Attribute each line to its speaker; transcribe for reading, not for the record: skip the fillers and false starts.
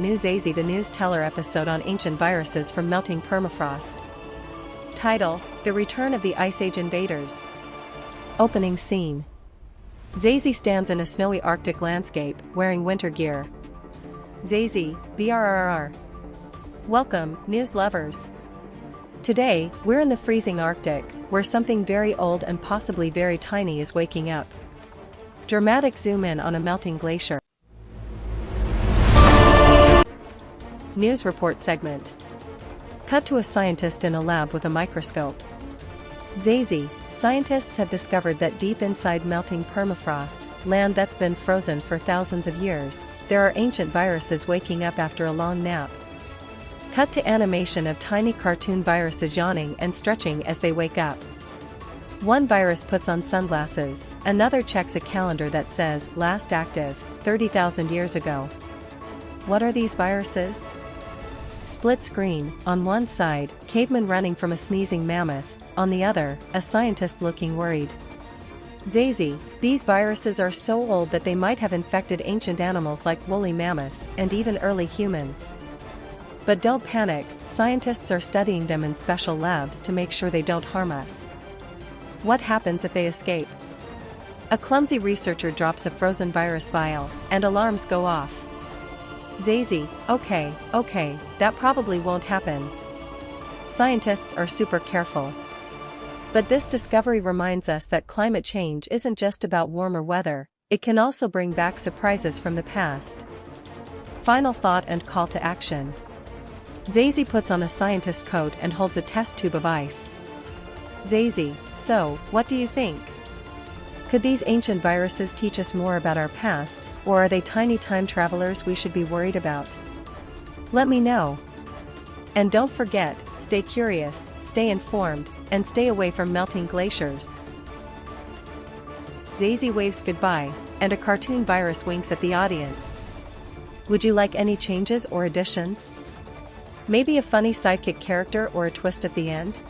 Speaker 1: new Zazie the News Teller episode on ancient viruses from melting permafrost. Title: The Return of the Ice Age Invaders. Opening scene. Zazie stands in a snowy Arctic landscape, wearing winter gear. Zazie, BRRR. Welcome, news lovers. Today, we're in the freezing Arctic, where something very old and possibly very tiny is waking up. Dramatic zoom in on a melting glacier. News report segment. Cut to a scientist in a lab with a microscope. Zazie, scientists have discovered that deep inside melting permafrost, land that's been frozen for thousands of years, there are ancient viruses waking up after a long nap. Cut to animation of tiny cartoon viruses yawning and stretching as they wake up. One virus puts on sunglasses, another checks a calendar that says last active 30,000 years ago. What are these viruses? Split screen: on one side, caveman running from a sneezing mammoth, on the other, a scientist looking worried. Zazie, these viruses are so old that they might have infected ancient animals like woolly mammoths and even early humans. But don't panic, scientists are studying them in special labs to make sure they don't harm us. What happens if they escape? A clumsy researcher drops a frozen virus vial, and alarms go off. Zazie, okay, that probably won't happen. Scientists are super careful. But this discovery reminds us that climate change isn't just about warmer weather, it can also bring back surprises from the past. Final thought and call to action. Zazie puts on a scientist coat and holds a test tube of ice. Zazie, so, what do you think? Could these ancient viruses teach us more about our past, or are they tiny time travelers we should be worried about? Let me know. And don't forget, stay curious, stay informed, and stay away from melting glaciers. Zazie waves goodbye, and a cartoon virus winks at the audience. Would you like any changes or additions? Maybe a funny sidekick character or a twist at the end?